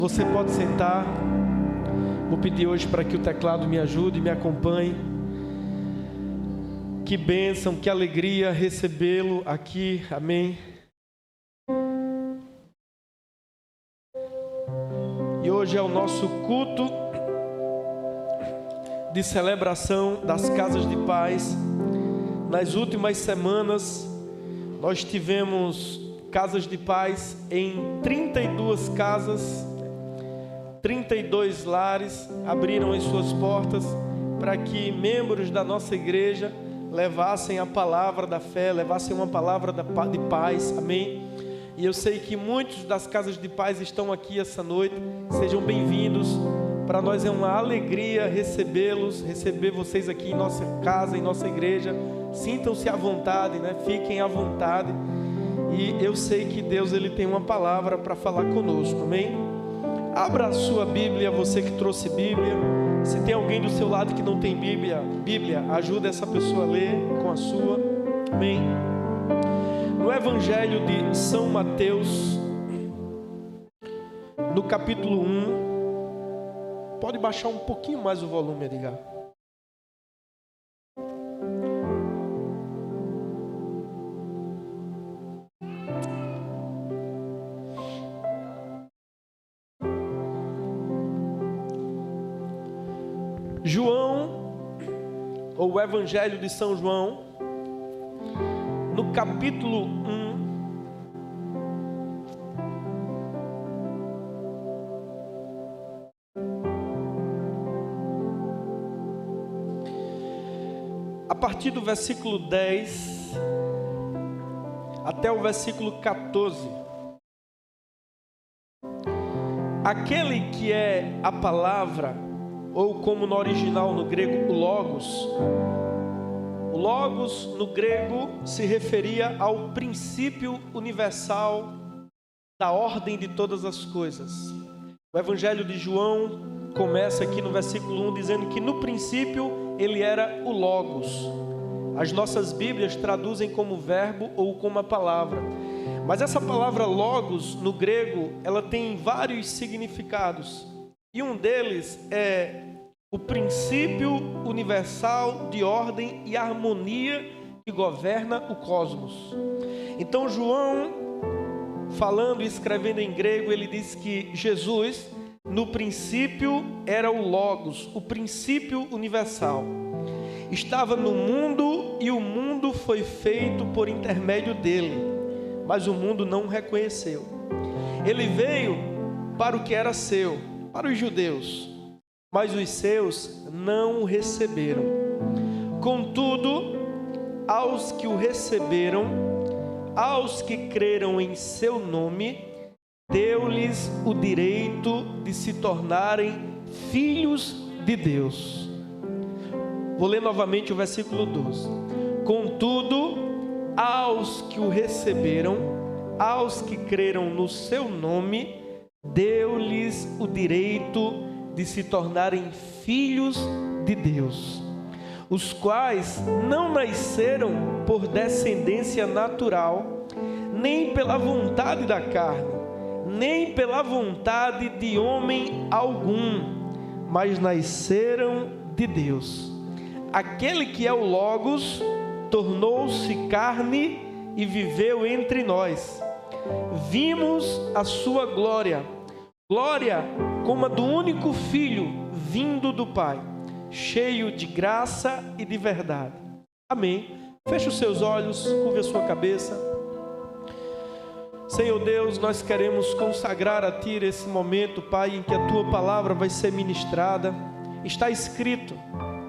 Você pode sentar. Vou pedir hoje para que o teclado me ajude e me acompanhe. Que bênção, que alegria recebê-lo aqui. Amém. E hoje é o nosso culto de celebração das casas de paz. Nas últimas semanas, nós tivemos casas de paz em 32 casas, 32 lares abriram as suas portas para que membros da nossa igreja levassem a palavra da fé, levassem uma palavra de paz, amém? E eu sei que muitos das casas de paz estão aqui essa noite. Sejam bem-vindos. Para nós é uma alegria recebê-los, receber vocês aqui em nossa casa, em nossa igreja. Sintam-se à vontade, né? Fiquem à vontade. E eu sei que Deus ele tem uma palavra para falar conosco, amém? Abra a sua Bíblia, você que trouxe Bíblia. Se tem alguém do seu lado que não tem Bíblia, ajuda essa pessoa a ler com a sua, amém? No Evangelho de São Mateus, no capítulo 1, pode baixar um pouquinho mais o volume, Edgar. João, ou o Evangelho de São João, no capítulo 1, a partir do versículo 10 até o versículo 14. Aquele que é a palavra, ou como no original no grego, o Logos. O Logos no grego se referia ao princípio universal da ordem de todas as coisas. O Evangelho de João começa aqui no versículo 1 dizendo que no princípio ele era o Logos. As nossas Bíblias traduzem como verbo ou como a palavra. Mas essa palavra Logos no grego, ela tem vários significados. E um deles é o princípio universal de ordem e harmonia que governa o cosmos. Então João, falando e escrevendo em grego, ele diz que Jesus, no princípio, era o Logos, o princípio universal. Estava no mundo e o mundo foi feito por intermédio dele, mas o mundo não o reconheceu. Ele veio para o que era seu, para os judeus, mas os seus não o receberam. Contudo, aos que o receberam, aos que creram em seu nome, deu-lhes o direito de se tornarem filhos de Deus. Vou ler novamente o versículo 12. Contudo, aos que o receberam, aos que creram no seu nome, deu-lhes o direito de se tornarem filhos de Deus, os quais não nasceram por descendência natural, nem pela vontade da carne, nem pela vontade de homem algum, mas nasceram de Deus. Aquele que é o Logos tornou-se carne e viveu entre nós. Vimos a sua glória, glória como a do único Filho vindo do Pai, cheio de graça e de verdade. Amém. Feche os seus olhos, curve a sua cabeça. Senhor Deus, nós queremos consagrar a Ti esse momento, Pai, em que a Tua palavra vai ser ministrada. Está escrito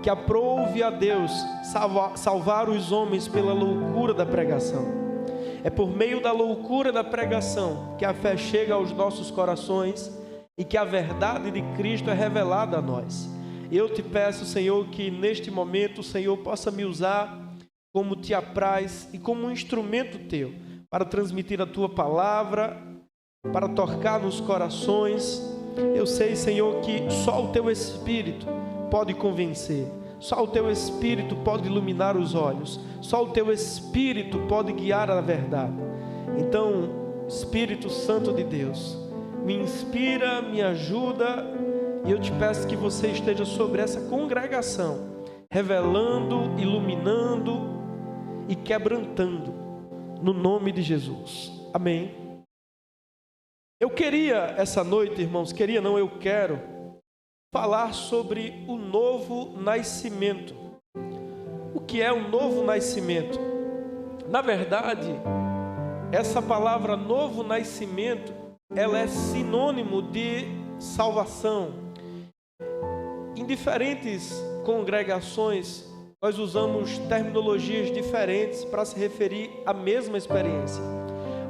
que aprouve a Deus salvar os homens pela loucura da pregação. É por meio da loucura da pregação que a fé chega aos nossos corações e que a verdade de Cristo é revelada a nós. Eu te peço, Senhor, que neste momento o Senhor possa me usar como te apraz e como um instrumento teu para transmitir a tua palavra, para tocar nos corações. Eu sei, Senhor, que só o teu Espírito pode convencer. Só o Teu Espírito pode iluminar os olhos. Só o Teu Espírito pode guiar a verdade. Então, Espírito Santo de Deus, me inspira, me ajuda, e eu te peço que você esteja sobre essa congregação, revelando, iluminando e quebrantando, no nome de Jesus. Amém. Eu queria essa noite, irmãos, eu quero falar sobre o novo nascimento. O que é o novo nascimento? Na verdade, essa palavra novo nascimento, ela é sinônimo de salvação. Em diferentes congregações, nós usamos terminologias diferentes para se referir à mesma experiência.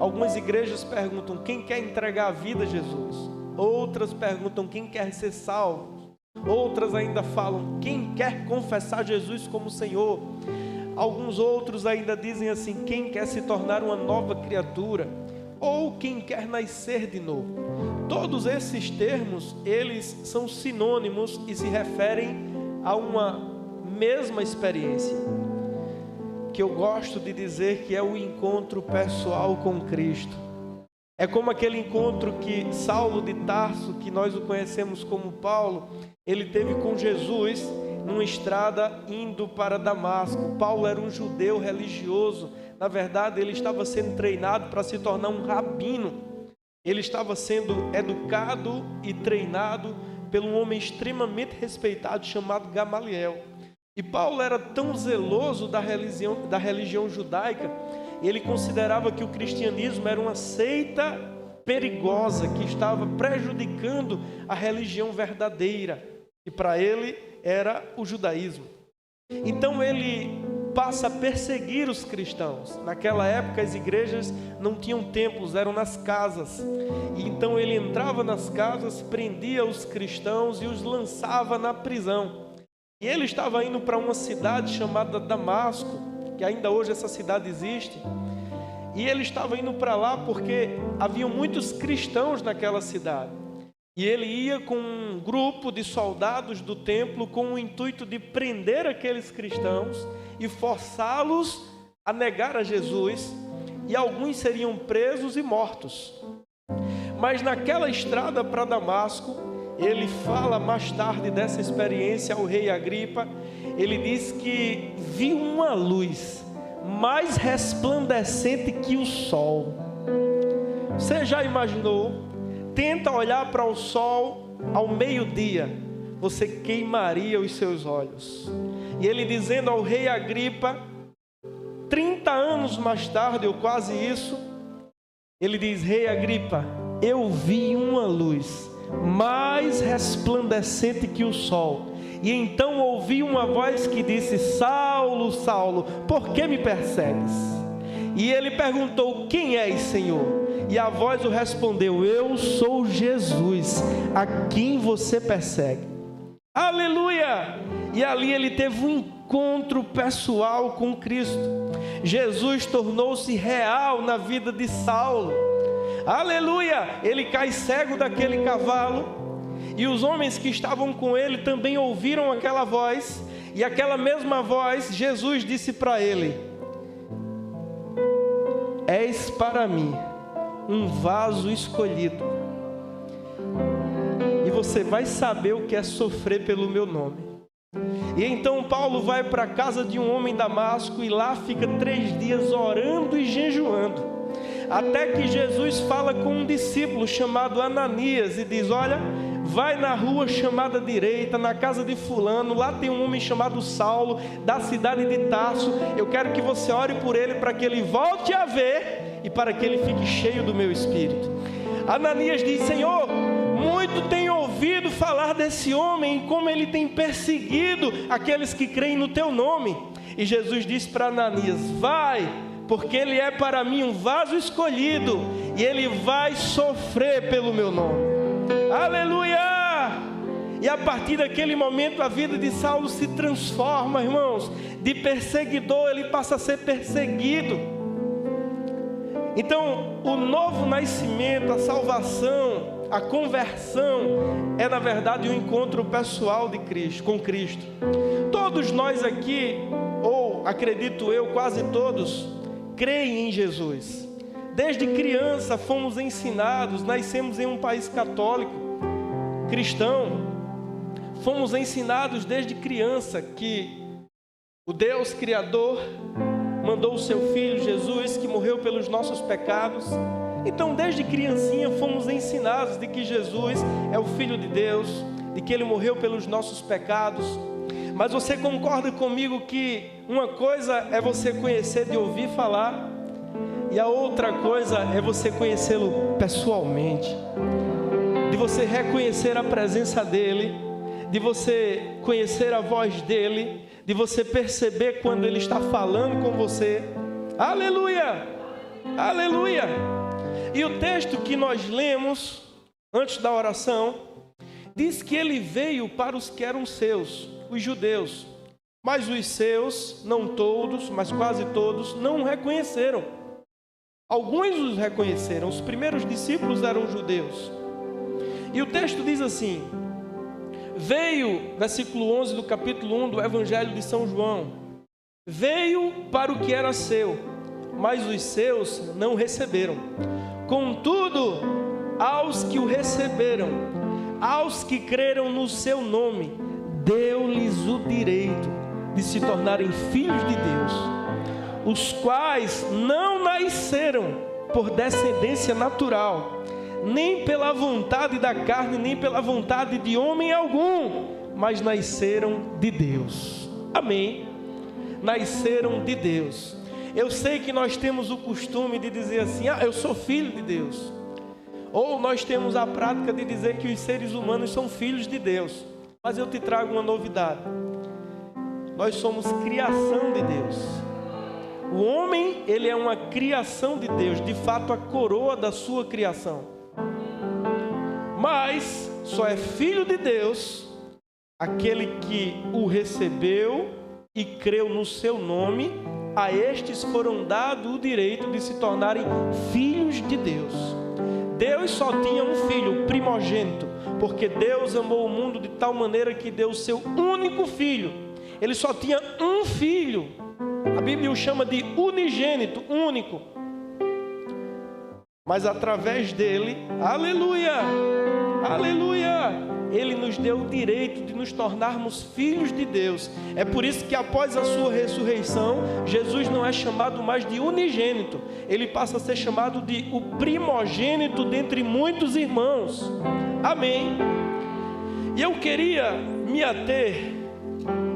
Algumas igrejas perguntam quem quer entregar a vida a Jesus. Outras perguntam quem quer ser salvo. Outras ainda falam quem quer confessar Jesus como Senhor. Alguns outros ainda dizem assim, quem quer se tornar uma nova criatura, ou quem quer nascer de novo. Todos esses termos, eles são sinônimos e se referem a uma mesma experiência, que eu gosto de dizer que é o encontro pessoal com Cristo. É como aquele encontro que Saulo de Tarso, que nós o conhecemos como Paulo, ele teve com Jesus numa estrada indo para Damasco. Paulo era um judeu religioso. Na verdade, ele estava sendo treinado para se tornar um rabino. Ele estava sendo educado e treinado por um homem extremamente respeitado chamado Gamaliel. E Paulo era tão zeloso da religião judaica, ele considerava que o cristianismo era uma seita perigosa que estava prejudicando a religião verdadeira, e para ele era o judaísmo. Então ele passa a perseguir os cristãos. Naquela época as igrejas não tinham templos, eram nas casas. E então ele entrava nas casas, prendia os cristãos e os lançava na prisão. E ele estava indo para uma cidade chamada Damasco, que ainda hoje essa cidade existe. E ele estava indo para lá porque havia muitos cristãos naquela cidade. E ele ia com um grupo de soldados do templo com o intuito de prender aqueles cristãos e forçá-los a negar a Jesus, e alguns seriam presos e mortos. Mas naquela estrada para Damasco, ele fala mais tarde dessa experiência ao rei Agripa. Ele diz que viu uma luz mais resplandecente que o sol. Você já imaginou? Tenta olhar para o sol ao meio-dia, você queimaria os seus olhos. E ele dizendo ao rei Agripa, 30 anos mais tarde, ou quase isso, ele diz: rei Agripa, eu vi uma luz mais resplandecente que o sol. E então ouvi uma voz que disse: Saulo, Saulo, por que me persegues? E ele perguntou: quem és, Senhor? E a voz o respondeu: eu sou Jesus, a quem você persegue. Aleluia! E ali ele teve um encontro pessoal com Cristo. Jesus tornou-se real na vida de Saulo. Aleluia! Ele cai cego daquele cavalo, e os homens que estavam com ele também ouviram aquela voz, e aquela mesma voz, Jesus disse para ele: és para mim um vaso escolhido, e você vai saber o que é sofrer pelo meu nome. E então Paulo vai para a casa de um homem em Damasco, e lá fica 3 dias orando e jejuando, até que Jesus fala com um discípulo chamado Ananias e diz: olha, vai na rua chamada direita, na casa de fulano, lá tem um homem chamado Saulo, da cidade de Tarso, eu quero que você ore por ele, para que ele volte a ver, e para que ele fique cheio do meu Espírito. Ananias diz: Senhor, muito tenho ouvido falar desse homem, como ele tem perseguido aqueles que creem no teu nome. E Jesus disse para Ananias: vai, porque ele é para mim um vaso escolhido, e ele vai sofrer pelo meu nome. Aleluia! E a partir daquele momento a vida de Saulo se transforma, irmãos. De perseguidor ele passa a ser perseguido. Então, o novo nascimento, a salvação, a conversão é na verdade um encontro pessoal de Cristo, com Cristo. Todos nós aqui, ou acredito eu, quase todos, creem em Jesus. Desde criança fomos ensinados, nascemos em um país católico, cristão. Fomos ensinados desde criança que o Deus Criador mandou o seu Filho Jesus, que morreu pelos nossos pecados. Então, desde criancinha fomos ensinados de que Jesus é o Filho de Deus, de que Ele morreu pelos nossos pecados. Mas você concorda comigo que uma coisa é você conhecer de ouvir falar, e a outra coisa é você conhecê-lo pessoalmente, de você reconhecer a presença dEle, de você conhecer a voz dEle, de você perceber quando Ele está falando com você. Aleluia! Aleluia! E o texto que nós lemos antes da oração diz que Ele veio para os que eram seus, os judeus, mas os seus, não todos, mas quase todos, não o reconheceram. Alguns os reconheceram, os primeiros discípulos eram judeus. E o texto diz assim: veio, versículo 11 do capítulo 1 do Evangelho de São João, veio para o que era seu, mas os seus não receberam. Contudo, aos que o receberam, aos que creram no seu nome, deu-lhes o direito de se tornarem filhos de Deus, os quais não nasceram por descendência natural, nem pela vontade da carne, nem pela vontade de homem algum, mas nasceram de Deus. Amém? Nasceram de Deus. Eu sei que nós temos o costume de dizer assim: eu sou filho de Deus. Ou nós temos a prática de dizer que os seres humanos são filhos de Deus. Mas eu te trago uma novidade: nós somos criação de Deus. O homem, ele é uma criação de Deus, de fato a coroa da sua criação. Mas só é filho de Deus aquele que o recebeu e creu no seu nome. A estes foram dado o direito de se tornarem filhos de Deus. Deus só tinha um filho, primogênito, porque Deus amou o mundo de tal maneira que deu o seu único filho. Ele só tinha um filho. A Bíblia o chama de unigênito, único. Mas através dele, aleluia, aleluia, Ele nos deu o direito de nos tornarmos filhos de Deus. É por isso que após a sua ressurreição, Jesus não é chamado mais de unigênito. Ele passa a ser chamado de o primogênito dentre muitos irmãos. Amém. E eu queria me ater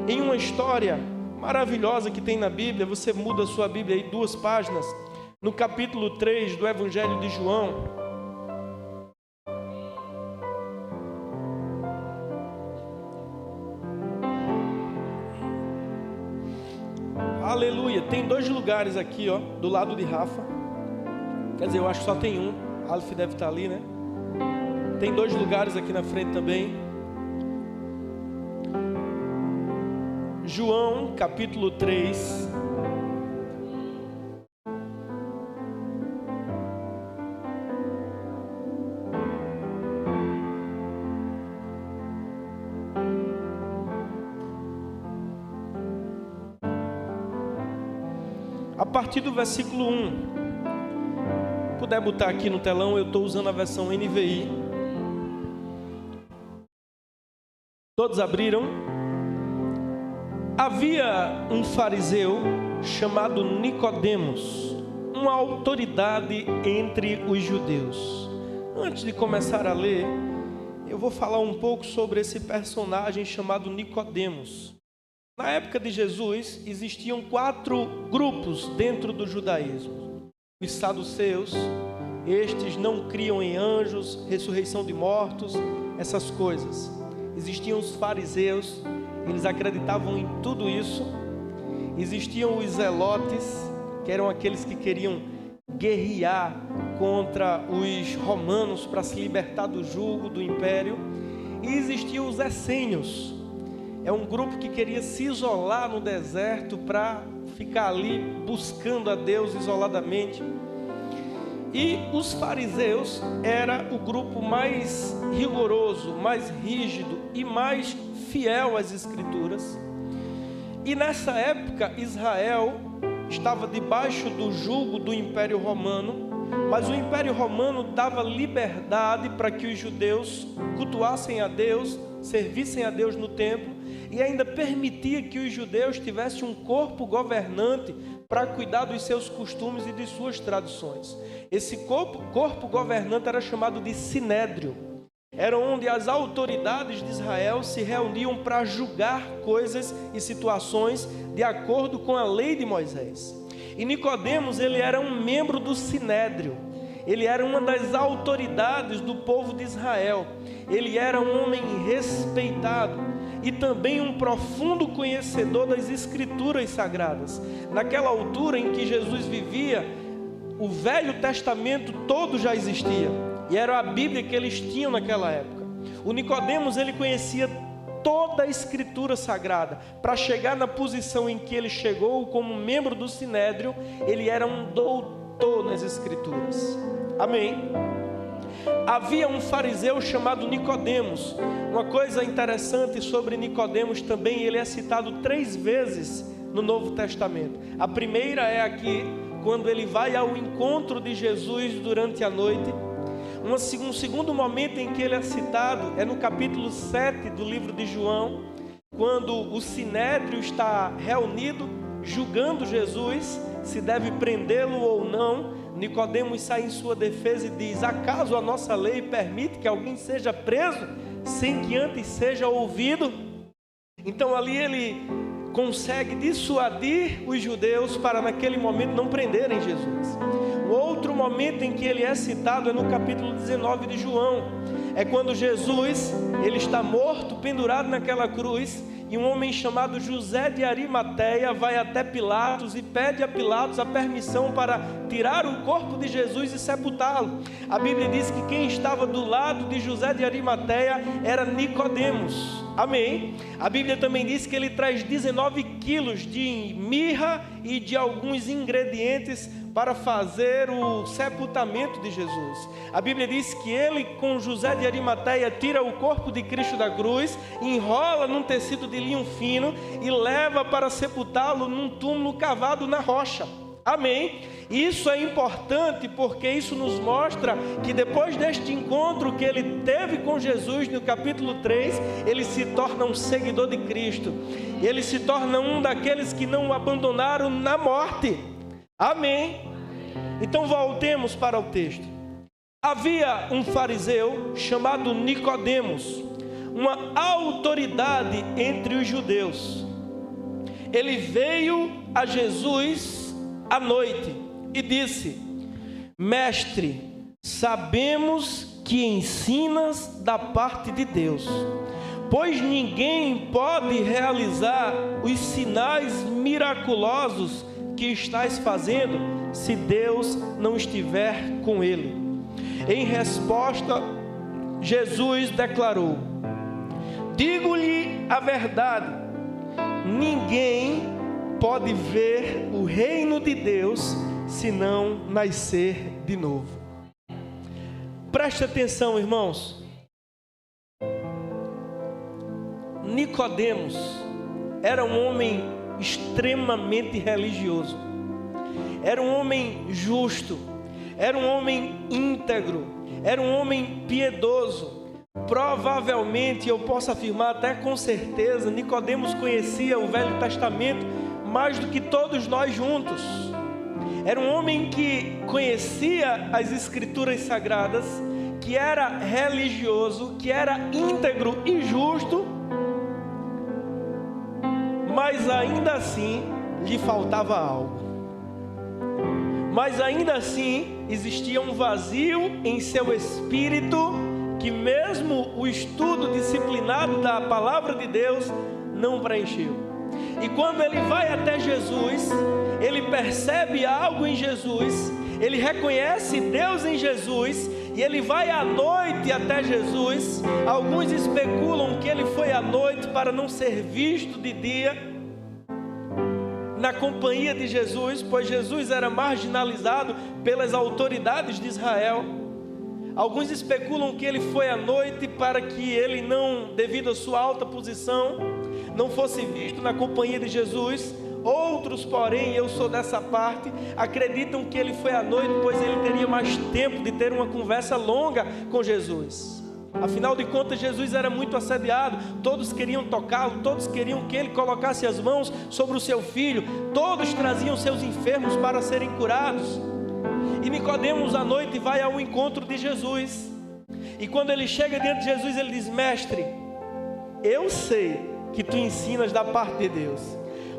em uma história maravilhosa que tem na Bíblia. Você muda a sua Bíblia aí 2 páginas. No capítulo 3 do Evangelho de João. Aleluia. Tem 2 lugares aqui, ó, do lado de Rafa. Quer dizer, eu acho que só tem um. Alf deve estar ali, né? Tem 2 lugares aqui na frente também. João, capítulo 3. A partir do versículo 1. Se puder botar aqui no telão, eu estou usando a versão NVI. Todos abriram? Havia um fariseu chamado Nicodemos, uma autoridade entre os judeus. Antes de começar a ler, eu vou falar um pouco sobre esse personagem chamado Nicodemos. Na época de Jesus, existiam 4 grupos dentro do judaísmo. Os saduceus, estes não criam em anjos, ressurreição de mortos, essas coisas. Existiam os fariseus, eles acreditavam em tudo isso. Existiam os zelotes, que eram aqueles que queriam guerrear contra os romanos para se libertar do jugo do império. E existiam os essênios. É um grupo que queria se isolar no deserto para ficar ali buscando a Deus isoladamente. E os fariseus era o grupo mais rigoroso, mais rígido e mais fiel às Escrituras. E nessa época Israel estava debaixo do jugo do Império Romano Mas o Império Romano dava liberdade para que os judeus cultuassem a Deus, servissem a Deus no templo, e ainda permitia que os judeus tivessem um corpo governante para cuidar dos seus costumes e de suas tradições. Esse corpo governante era chamado de Sinédrio. Era onde as autoridades de Israel se reuniam para julgar coisas e situações de acordo com a lei de Moisés. E Nicodemos, ele era um membro do Sinédrio. Ele era uma das autoridades do povo de Israel. Ele era um homem respeitado e também um profundo conhecedor das Escrituras Sagradas. Naquela altura em que Jesus vivia, o Velho Testamento todo já existia. E era a Bíblia que eles tinham naquela época. O Nicodemos, ele conhecia toda a Escritura Sagrada. Para chegar na posição em que ele chegou como membro do Sinédrio, ele era um doutor nas Escrituras. Amém? Havia um fariseu chamado Nicodemos. Uma coisa interessante sobre Nicodemos também, ele é citado 3 vezes no Novo Testamento. A primeira é aqui, quando ele vai ao encontro de Jesus durante a noite. Um segundo momento em que ele é citado é no capítulo 7 do livro de João, quando o Sinédrio está reunido, julgando Jesus, se deve prendê-lo ou não. Nicodemos sai em sua defesa e diz: acaso a nossa lei permite que alguém seja preso sem que antes seja ouvido? Então ali ele consegue dissuadir os judeus para naquele momento não prenderem Jesus. O outro momento em que ele é citado é no capítulo 19 de João. É quando Jesus, ele está morto, pendurado naquela cruz, e um homem chamado José de Arimateia vai até Pilatos e pede a Pilatos a permissão para tirar o corpo de Jesus e sepultá-lo. A Bíblia diz que quem estava do lado de José de Arimateia era Nicodemos. Amém? A Bíblia também diz que ele traz 19 quilos de mirra e de alguns ingredientes para fazer o sepultamento de Jesus. A Bíblia diz que ele, com José de Arimateia, tira o corpo de Cristo da cruz, enrola num tecido de linho fino e leva para sepultá-lo num túmulo cavado na rocha. Amém? Isso é importante porque isso nos mostra que depois deste encontro que ele teve com Jesus no capítulo 3, ele se torna um seguidor de Cristo. Ele se torna um daqueles que não o abandonaram na morte. Amém? Então voltemos para o texto. Havia um fariseu chamado Nicodemos, uma autoridade entre os judeus. Ele veio a Jesus à noite e disse: Mestre, sabemos que ensinas da parte de Deus, pois ninguém pode realizar os sinais miraculosos que estás fazendo se Deus não estiver com ele. Em resposta, Jesus declarou: digo-lhe a verdade, ninguém pode ver o reino de Deus se não nascer de novo. Preste atenção, irmãos. Nicodemos era um homem extremamente religioso. Era um homem justo. Era um homem íntegro. Era um homem piedoso. Provavelmente, eu posso afirmar até com certeza, Nicodemos conhecia o Velho Testamento mais do que todos nós juntos. Era um homem que conhecia as Escrituras Sagradas, que era religioso, que era íntegro e justo, mas ainda assim lhe faltava algo. Mas ainda assim existia um vazio em seu espírito, que mesmo o estudo disciplinado da palavra de Deus não preencheu. E quando ele vai até Jesus, ele percebe algo em Jesus, ele reconhece Deus em Jesus, e ele vai à noite até Jesus. Alguns especulam que ele foi à noite para não ser visto de dia na companhia de Jesus, pois Jesus era marginalizado pelas autoridades de Israel. Alguns especulam que ele foi à noite para que ele não, devido à sua alta posição, não fosse visto na companhia de Jesus. Outros, porém, eu sou dessa parte, acreditam que ele foi à noite, pois ele teria mais tempo de ter uma conversa longa com Jesus. Afinal de contas, Jesus era muito assediado, todos queriam tocá-lo, todos queriam que ele colocasse as mãos sobre o seu filho, todos traziam seus enfermos para serem curados. E Nicodemos à noite vai ao encontro de Jesus, e quando ele chega diante de Jesus, ele diz: mestre, eu sei que tu ensinas da parte de Deus,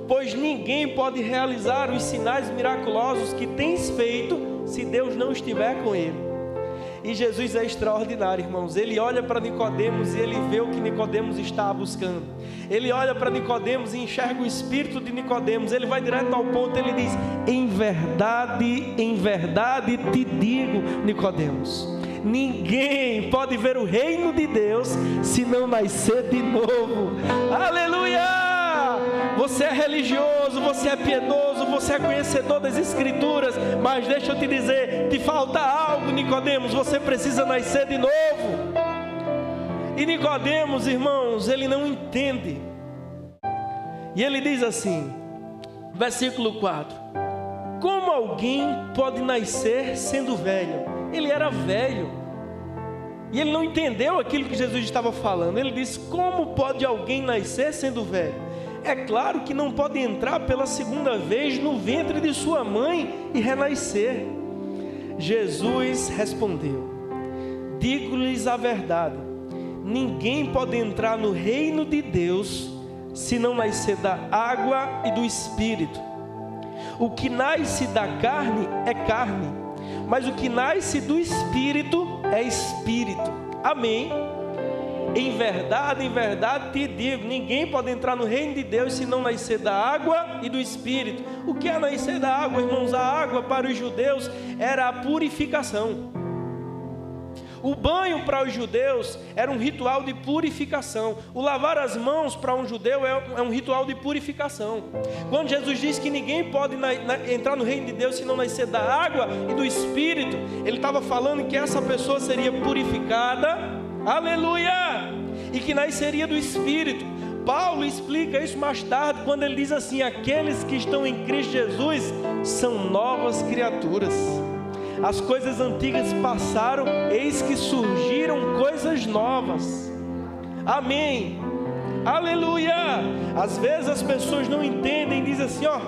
pois ninguém pode realizar os sinais miraculosos que tens feito se Deus não estiver com ele. E Jesus é extraordinário, irmãos. Ele olha para Nicodemos e ele vê o que Nicodemos está buscando. Ele olha para Nicodemos e enxerga o espírito de Nicodemos. Ele vai direto ao ponto, ele diz: em verdade te digo, Nicodemos, ninguém pode ver o reino de Deus se não nascer de novo. Aleluia! Você é religioso, você é piedoso, você é conhecedor das Escrituras, mas deixa eu te dizer, te falta algo, Nicodemos. Você precisa nascer de novo. E Nicodemos, irmãos, ele não entende. E ele diz assim, versículo 4: como alguém pode nascer sendo velho? Ele era velho e ele não entendeu aquilo que Jesus estava falando. Ele diz: como pode alguém nascer sendo velho? É claro que não pode entrar pela segunda vez no ventre de sua mãe e renascer. Jesus respondeu: digo-lhes a verdade, ninguém pode entrar no reino de Deus se não nascer da água e do Espírito. O que nasce da carne é carne, mas o que nasce do Espírito é Espírito. Amém? Em verdade te digo, ninguém pode entrar no reino de Deus se não nascer da água e do Espírito. O que é nascer da água, irmãos? A água para os judeus era a purificação. O banho para os judeus era um ritual de purificação. O lavar as mãos para um judeu é um ritual de purificação. Quando Jesus diz que ninguém pode entrar no reino de Deus se não nascer da água e do Espírito, ele estava falando que essa pessoa seria purificada, aleluia, e que nasceria do Espírito. Paulo explica isso mais tarde, quando ele diz assim: aqueles que estão em Cristo Jesus são novas criaturas. As coisas antigas passaram, eis que surgiram coisas novas. Amém, aleluia. Às vezes as pessoas não entendem, dizem assim: ó,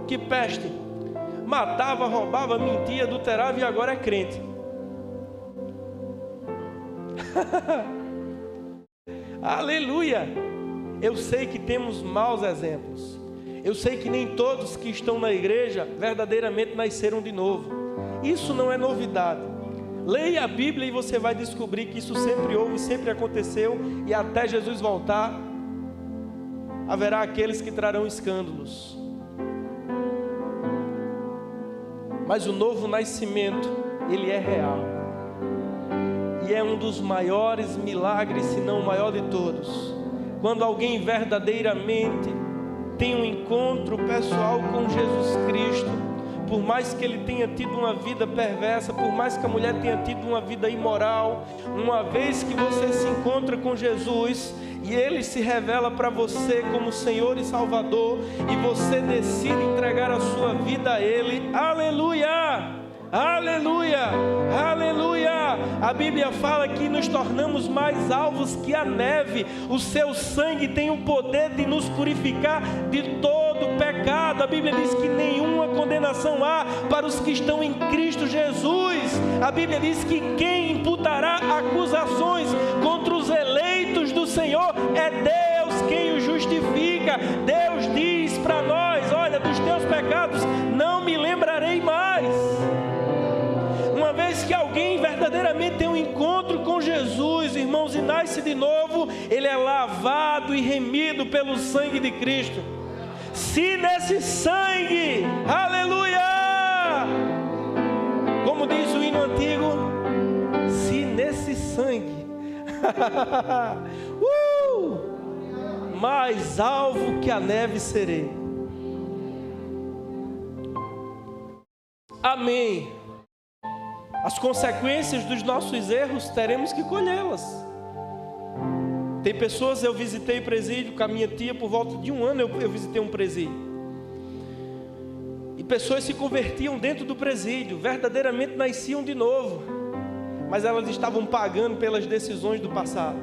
que peste, matava, roubava, mentia, adulterava e agora é crente. Aleluia. Eu sei que temos maus exemplos, eu sei que nem todos que estão na igreja verdadeiramente nasceram de novo. Isso não é novidade. Leia a Bíblia e você vai descobrir que isso sempre houve, sempre aconteceu, e até Jesus voltar haverá aqueles que trarão escândalos. Mas o novo nascimento, ele é real, e é um dos maiores milagres, se não o maior de todos. Quando alguém verdadeiramente tem um encontro pessoal com Jesus Cristo, por mais que ele tenha tido uma vida perversa, por mais que a mulher tenha tido uma vida imoral, uma vez que você se encontra com Jesus e ele se revela para você como Senhor e Salvador, e você decide entregar a sua vida a ele, aleluia, aleluia, aleluia. A Bíblia fala que nos tornamos mais alvos que a neve. O seu sangue tem o poder de nos purificar de todo pecado. A Bíblia diz que nenhuma condenação há para os que estão em Cristo Jesus. A Bíblia diz que quem imputará acusações contra os eleitos do Senhor é Deus quem os justifica. Deus diz para nós: olha, dos teus pecados não me lembrarei mais. Uma vez que alguém verdadeiramente tem um encontro com Jesus, irmãos, e nasce de novo, ele é lavado e remido pelo sangue de Cristo. Se nesse sangue, aleluia, como diz o hino antigo, se nesse sangue, mais alvo que a neve serei. Amém. As consequências dos nossos erros teremos que colhê-las. Tem pessoas, eu visitei presídio com a minha tia, por volta de um ano eu visitei um presídio. pessoas se convertiam dentro do presídio, verdadeiramente nasciam de novo, mas elas estavam pagando pelas decisões do passado.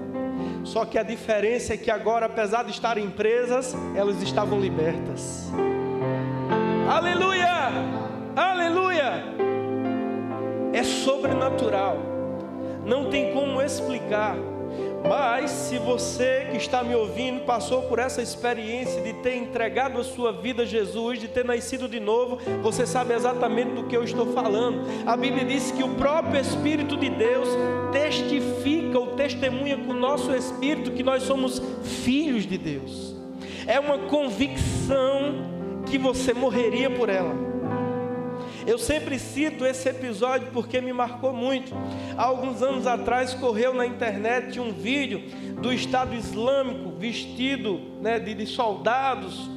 Só que a diferença é que agora, apesar de estarem presas, elas estavam libertas. Aleluia! Aleluia! É sobrenatural, não tem como explicar. Mas se você que está me ouvindo passou por essa experiência de ter entregado a sua vida a Jesus, de ter nascido de novo, você sabe exatamente do que eu estou falando. A Bíblia diz que o próprio Espírito de Deus testifica ou testemunha com o nosso espírito que nós somos filhos de Deus. É uma convicção que você morreria por ela. Eu sempre cito esse episódio porque me marcou muito. Há alguns anos atrás correu na internet um vídeo do Estado Islâmico vestido de soldados,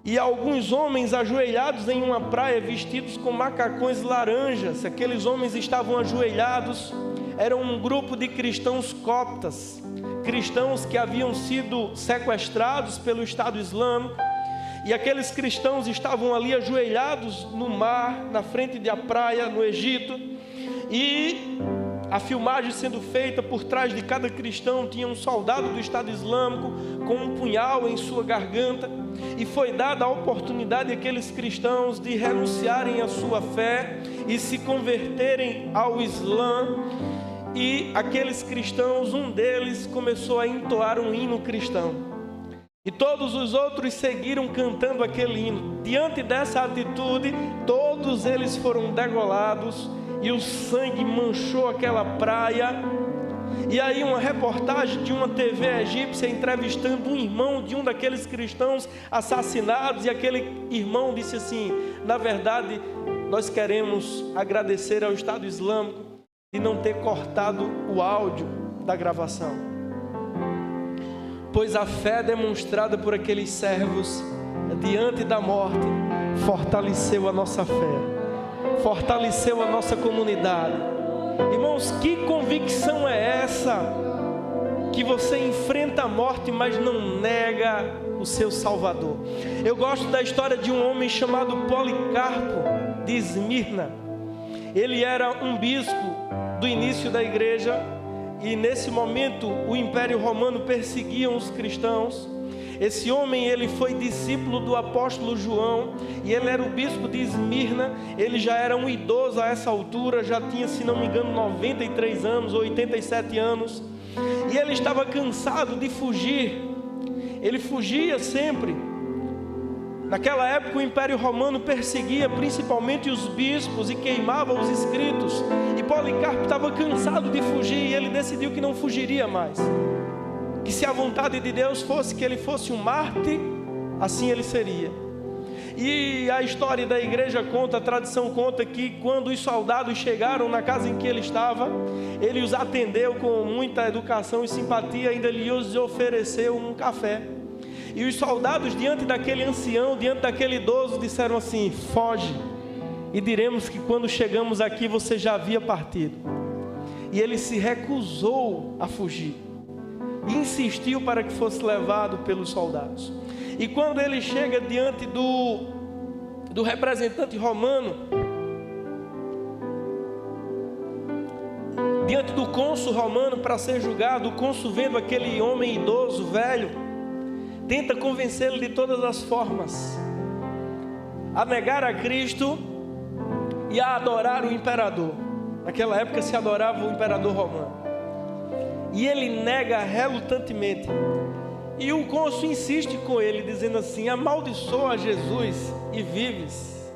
e alguns homens ajoelhados em uma praia vestidos com macacões laranjas. Aqueles homens estavam ajoelhados, eram um grupo de cristãos coptas, cristãos que haviam sido sequestrados pelo Estado Islâmico. E aqueles cristãos estavam ali ajoelhados no mar, na frente da praia, no Egito. E a filmagem sendo feita, por trás de cada cristão tinha um soldado do Estado Islâmico com um punhal em sua garganta. E foi dada a oportunidade àqueles cristãos de renunciarem à sua fé e se converterem ao Islã. E aqueles cristãos, um deles começou a entoar um hino cristão. E todos os outros seguiram cantando aquele hino. Diante dessa atitude, todos eles foram degolados e o sangue manchou aquela praia. E aí uma reportagem de uma TV egípcia entrevistando um irmão de um daqueles cristãos assassinados, e aquele irmão disse assim: na verdade, nós queremos agradecer ao Estado Islâmico de não ter cortado o áudio da gravação, pois a fé demonstrada por aqueles servos diante da morte fortaleceu a nossa fé, fortaleceu a nossa comunidade. Irmãos, que convicção é essa? Que você enfrenta a morte, mas não nega o seu Salvador. Eu gosto da história de um homem chamado Policarpo de Esmirna. Ele era um bispo do início da igreja, e nesse momento o Império Romano perseguia os cristãos. Esse homem, ele foi discípulo do apóstolo João, e ele era o bispo de Esmirna. Ele já era um idoso a essa altura, já tinha, se não me engano, 93 anos ou 87 anos. E ele estava cansado de fugir. Ele fugia sempre. Naquela época o Império Romano perseguia principalmente os bispos e queimava os escritos. E Policarpo estava cansado de fugir, e ele decidiu que não fugiria mais. Que se a vontade de Deus fosse que ele fosse um mártir, assim ele seria. E a história da igreja conta, a tradição conta que quando os soldados chegaram na casa em que ele estava, ele os atendeu com muita educação e simpatia, ainda lhes ofereceu um café. E os soldados, diante daquele ancião, diante daquele idoso, disseram assim: foge, e diremos que quando chegamos aqui você já havia partido. E ele se recusou a fugir, e insistiu para que fosse levado pelos soldados. E quando ele chega diante do representante romano, diante do cônsul romano para ser julgado, o cônsul, vendo aquele homem idoso, velho, tenta convencê-lo de todas as formas a negar a Cristo e a adorar o imperador. Naquela época se adorava o imperador romano, e ele nega relutantemente. E o cônsul insiste com ele, dizendo assim: amaldiçoa Jesus e vives.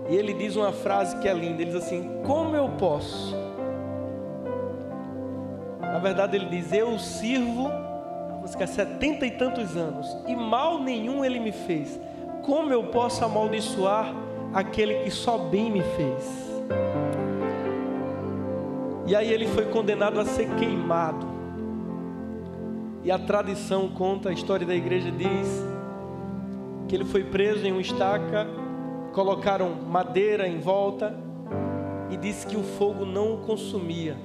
E ele diz uma frase que é linda, ele diz assim: como eu posso? Na verdade ele diz: eu o sirvo há 70 e tantos anos, e mal nenhum ele me fez. Como eu posso amaldiçoar aquele que só bem me fez? E aí ele foi condenado a ser queimado. E a tradição conta, a história da igreja diz que ele foi preso em uma estaca, colocaram madeira em volta, e disse que o fogo não o consumia.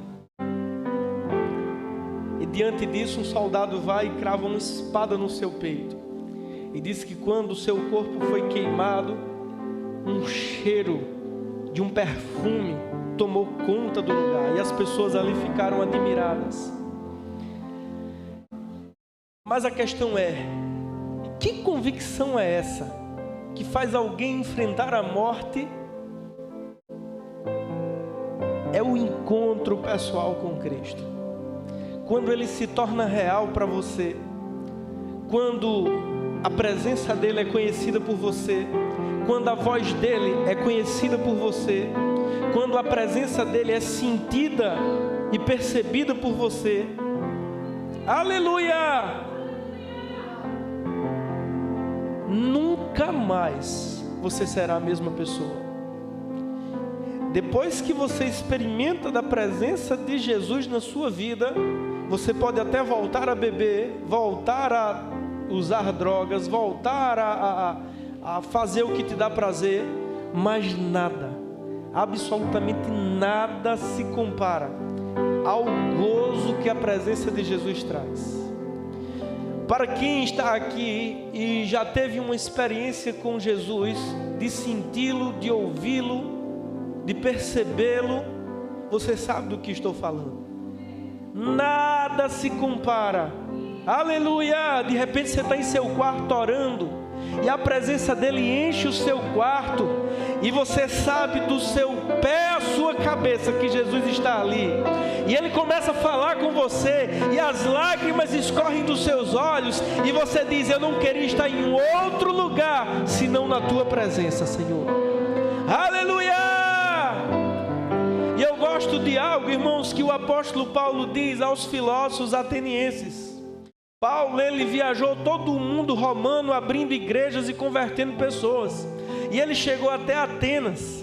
E diante disso um soldado vai e crava uma espada no seu peito. E diz que quando o seu corpo foi queimado, um cheiro de um perfume tomou conta do lugar, e as pessoas ali ficaram admiradas. Mas a questão é, que convicção é essa que faz alguém enfrentar a morte? É o encontro pessoal com Cristo. Quando Ele se torna real para você, quando a presença dEle é conhecida por você, quando a voz dEle é conhecida por você, quando a presença dEle é sentida e percebida por você, aleluia! Nunca mais você será a mesma pessoa. Depois que você experimenta da presença de Jesus na sua vida, você pode até voltar a beber, voltar a usar drogas, voltar a fazer o que te dá prazer, mas nada, absolutamente nada se compara ao gozo que a presença de Jesus traz. Para quem está aqui e já teve uma experiência com Jesus, de senti-lo, de ouvi-lo, de percebê-lo, você sabe do que estou falando. Nada se compara. Aleluia! De repente você está em seu quarto orando, e a presença dele enche o seu quarto, e você sabe do seu pé à sua cabeça que Jesus está ali, e ele começa a falar com você, e as lágrimas escorrem dos seus olhos, e você diz: eu não queria estar em outro lugar senão na tua presença, Senhor. Aleluia! E eu gosto de algo, irmãos, que o apóstolo Paulo diz aos filósofos atenienses. Paulo, ele viajou todo o mundo romano, abrindo igrejas e convertendo pessoas, e ele chegou até Atenas,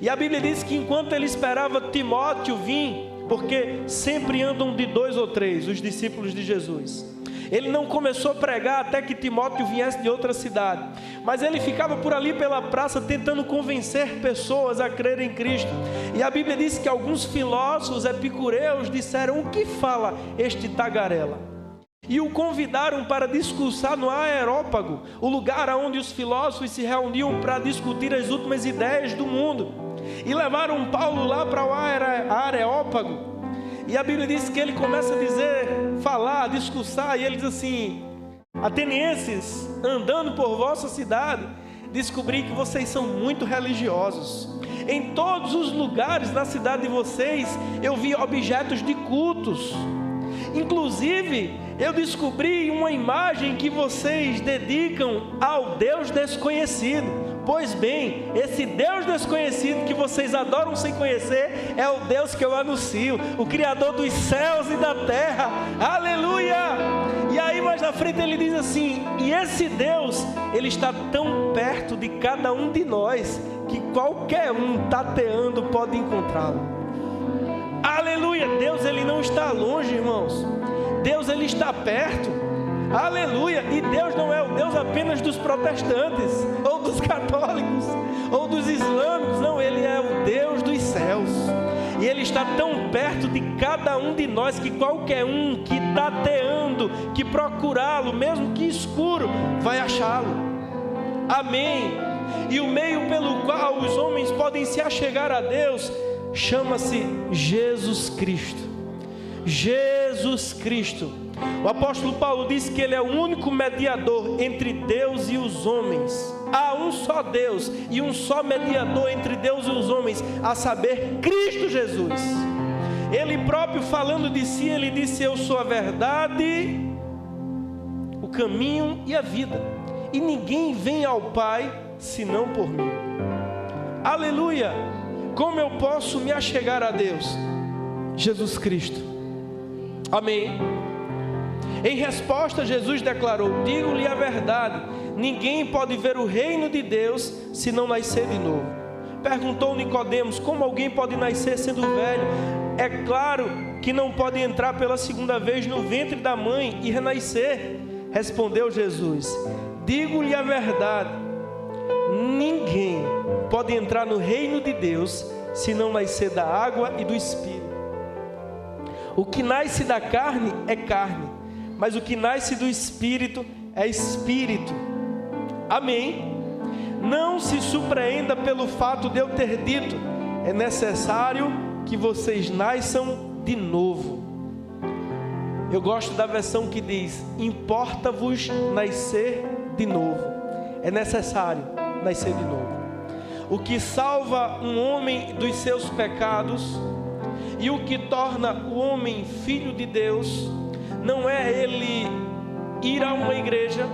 e a Bíblia diz que enquanto ele esperava Timóteo vir, porque sempre andam de 2 ou 3 os discípulos de Jesus, ele não começou a pregar até que Timóteo viesse de outra cidade, mas ele ficava por ali pela praça tentando convencer pessoas a crerem em Cristo. E a Bíblia diz que alguns filósofos epicureus disseram: o que fala este tagarela? E o convidaram para discursar no Areópago, o lugar onde os filósofos se reuniam para discutir as últimas ideias do mundo. E levaram Paulo lá para o Areópago. E a Bíblia diz que ele começa a dizer, falar, discursar, e ele diz assim: atenienses, andando por vossa cidade, descobri que vocês são muito religiosos. Em todos os lugares da cidade de vocês, eu vi objetos de cultos. Inclusive, eu descobri uma imagem que vocês dedicam ao Deus desconhecido. Pois bem, esse Deus desconhecido que vocês adoram sem conhecer é o Deus que eu anuncio, o Criador dos céus e da terra. Aleluia! E aí mais na frente ele diz assim: e esse Deus, ele está tão perto de cada um de nós, que qualquer um tateando pode encontrá-lo. Aleluia! Deus, ele não está longe, irmãos. Deus, ele está perto. Aleluia! E Deus não é o Deus apenas dos protestantes, ou dos católicos, ou dos islâmicos. Não, ele é o Deus dos céus. E ele está tão perto de cada um de nós, que qualquer um que tateando, que procurá-lo, mesmo que escuro, vai achá-lo. Amém. E o meio pelo qual os homens podem se achegar a Deus chama-se Jesus Cristo. Jesus Cristo. O apóstolo Paulo diz que ele é o único mediador entre Deus e os homens. Há um só Deus e um só mediador entre Deus e os homens, a saber, Cristo Jesus. Ele próprio, falando de si, ele disse: eu sou a verdade, o caminho e a vida, e ninguém vem ao Pai senão por mim. Aleluia! Como eu posso me achegar a Deus? Jesus Cristo. Amém. Em resposta, Jesus declarou: digo-lhe a verdade, ninguém pode ver o reino de Deus se não nascer de novo. Perguntou Nicodemos: como alguém pode nascer sendo velho? É claro que não pode entrar pela segunda vez no ventre da mãe e renascer. Respondeu Jesus: digo-lhe a verdade, ninguém pode entrar no reino de Deus se não nascer da água e do Espírito. O que nasce da carne é carne, mas o que nasce do Espírito é Espírito. Amém? Não se surpreenda pelo fato de eu ter dito: é necessário que vocês nasçam de novo. Eu gosto da versão que diz: importa-vos nascer de novo. É necessário nascer de novo. O que salva um homem dos seus pecados e o que torna o homem filho de Deus não é ele ir a uma igreja,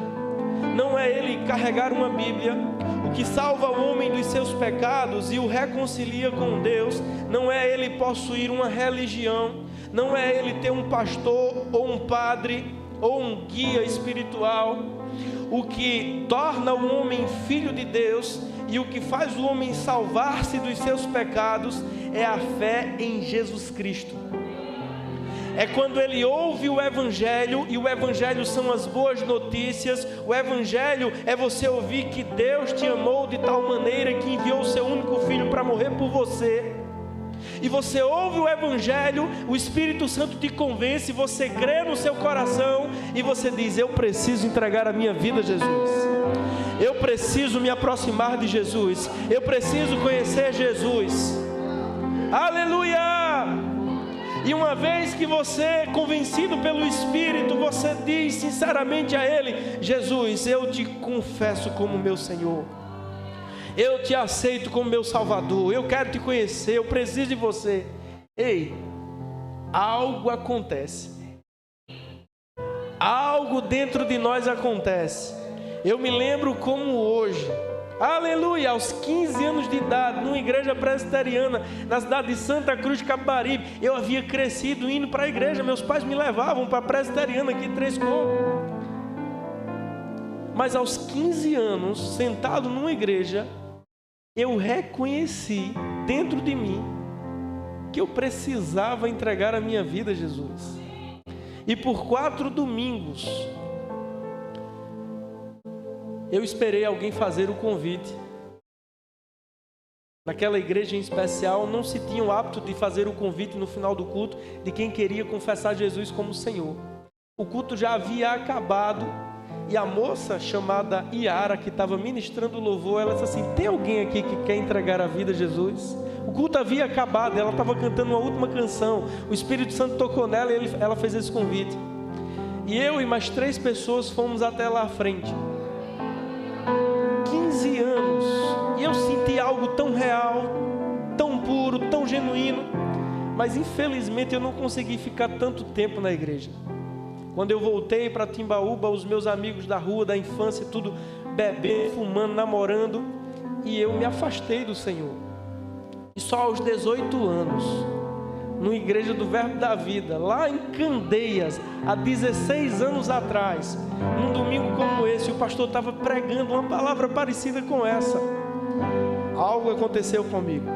não é ele carregar uma Bíblia. O que salva o homem dos seus pecados e o reconcilia com Deus não é ele possuir uma religião, não é ele ter um pastor ou um padre ou um guia espiritual. O que torna o homem filho de Deus e o que faz o homem salvar-se dos seus pecados é a fé em Jesus Cristo. É quando ele ouve o Evangelho, e o Evangelho são as boas notícias. O Evangelho é você ouvir que Deus te amou de tal maneira que enviou o seu único Filho para morrer por você. E você ouve o Evangelho, o Espírito Santo te convence, você crê no seu coração e você diz: eu preciso entregar a minha vida a Jesus. Eu preciso me aproximar de Jesus. Eu preciso conhecer Jesus. Aleluia! E uma vez que você é convencido pelo Espírito, você diz sinceramente a Ele: Jesus, eu te confesso como meu Senhor. Eu te aceito como meu Salvador. Eu quero te conhecer, eu preciso de você. Ei, algo acontece. Algo dentro de nós acontece. Eu me lembro como hoje, aleluia, aos 15 anos de idade, numa igreja presbiteriana, na cidade de Santa Cruz de Capibaribe. Eu havia crescido indo para a igreja, meus pais me levavam para a presbiteriana aqui em Três Contros. Mas aos 15 anos, sentado numa igreja, eu reconheci dentro de mim que eu precisava entregar a minha vida a Jesus. E por 4 domingos, eu esperei alguém fazer o convite. Naquela igreja em especial, não se tinha o hábito de fazer o convite no final do culto de quem queria confessar Jesus como Senhor. O culto já havia acabado e a moça chamada Iara, que estava ministrando o louvor, ela disse assim: tem alguém aqui que quer entregar a vida a Jesus? O culto havia acabado, ela estava cantando uma última canção, o Espírito Santo tocou nela e ela fez esse convite. E eu e mais 3 pessoas fomos até lá à frente. 15 anos, e eu senti algo tão real, tão puro, tão genuíno, mas infelizmente eu não consegui ficar tanto tempo na igreja. Quando eu voltei para Timbaúba, os meus amigos da rua, da infância, tudo bebendo, fumando, namorando, e eu me afastei do Senhor. E só aos 18 anos, numa igreja do Verbo da Vida, lá em Candeias, há 16 anos atrás, num domingo como esse, o pastor estava pregando uma palavra parecida com essa. Algo aconteceu comigo.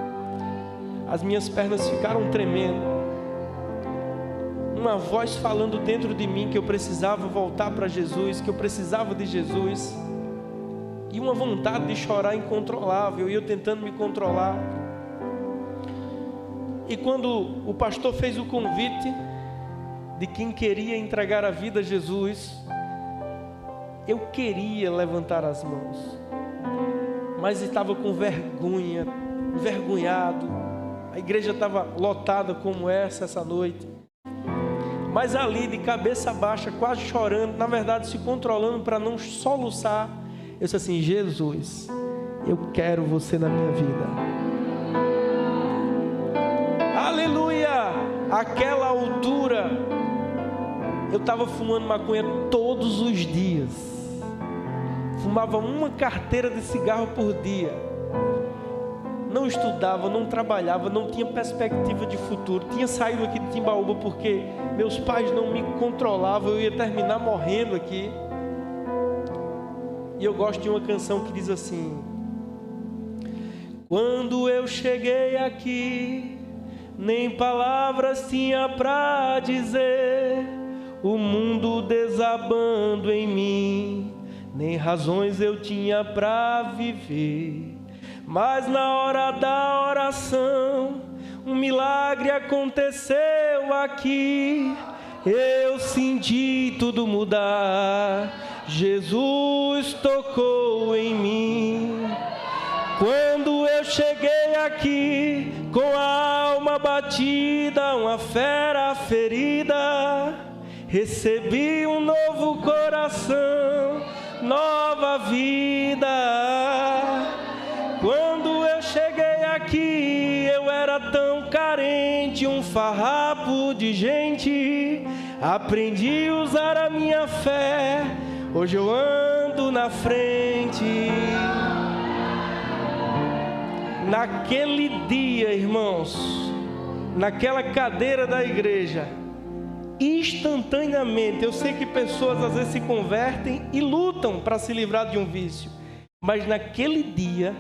As minhas pernas ficaram tremendo. Uma voz falando dentro de mim que eu precisava voltar para Jesus, que eu precisava de Jesus. E uma vontade de chorar incontrolável, e eu tentando me controlar. E quando o pastor fez o convite de quem queria entregar a vida a Jesus, eu queria levantar as mãos, mas estava com vergonha, envergonhado. A igreja estava lotada como essa noite. Mas ali, de cabeça baixa, quase chorando, na verdade se controlando para não soluçar, eu disse assim: Jesus, eu quero você na minha vida. Aleluia! Aquela altura, eu estava fumando maconha todos os dias. Fumava uma carteira de cigarro por dia. Não estudava, não trabalhava, não tinha perspectiva de futuro. Tinha saído aqui de Timbaúba porque meus pais não me controlavam, eu ia terminar morrendo aqui. E eu gosto de uma canção que diz assim: quando eu cheguei aqui, nem palavras tinha pra dizer, o mundo desabando em mim, nem razões eu tinha pra viver. Mas na hora da oração, um milagre aconteceu aqui. Eu senti tudo mudar. Jesus tocou em mim. Quando eu cheguei aqui, com a alma batida, uma fera ferida, recebi um novo coração, nova vida. Quando eu cheguei aqui, eu era tão carente, um farrapo de gente. Aprendi a usar a minha fé, hoje eu ando na frente. Naquele dia, irmãos, naquela cadeira da igreja, instantaneamente, eu sei que pessoas às vezes se convertem e lutam para se livrar de um vício, mas naquele dia,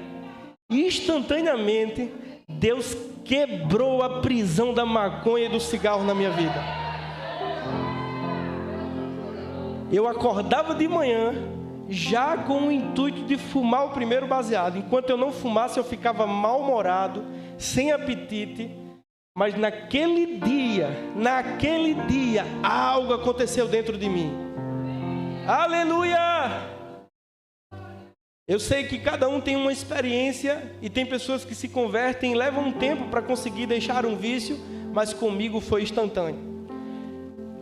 instantaneamente, Deus quebrou a prisão da maconha e do cigarro na minha vida. Eu acordava de manhã já com o intuito de fumar o primeiro baseado. Enquanto eu não fumasse, eu ficava mal-humorado, sem apetite. Mas naquele dia, algo aconteceu dentro de mim. Aleluia! Eu sei que cada um tem uma experiência e tem pessoas que se convertem e levam um tempo para conseguir deixar um vício, mas comigo foi instantâneo.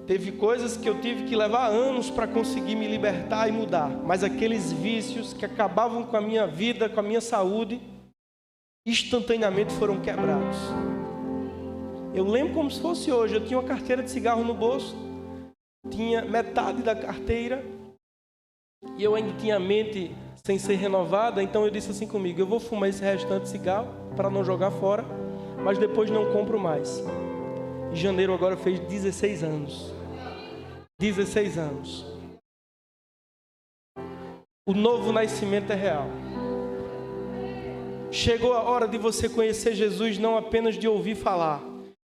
Teve coisas que eu tive que levar anos para conseguir me libertar e mudar. Mas aqueles vícios que acabavam com a minha vida, com a minha saúde, instantaneamente foram quebrados. Eu lembro como se fosse hoje. Eu tinha uma carteira de cigarro no bolso. Tinha metade da carteira. E eu ainda tinha a mente sem ser renovada. Então eu disse assim comigo: eu vou fumar esse restante de cigarro para não jogar fora, mas depois não compro mais. Em janeiro agora fez 16 anos. 16 anos. O novo nascimento é real. Chegou a hora de você conhecer Jesus não apenas de ouvir falar,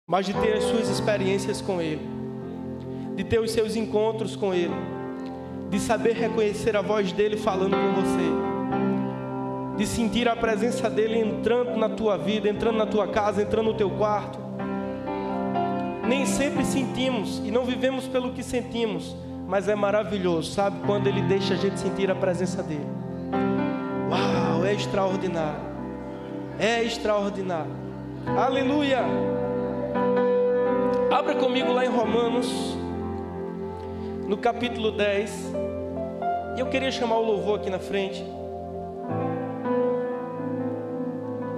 mas de ter as suas experiências com Ele, de ter os seus encontros com Ele, de saber reconhecer a voz dEle falando com você, de sentir a presença dEle entrando na tua vida, entrando na tua casa, entrando no teu quarto. Nem sempre sentimos e não vivemos pelo que sentimos, mas é maravilhoso, sabe? Quando Ele deixa a gente sentir a presença dEle. Uau, é extraordinário. É extraordinário. Aleluia! Abra comigo lá em Romanos, no capítulo 10. E eu queria chamar o louvor aqui na frente.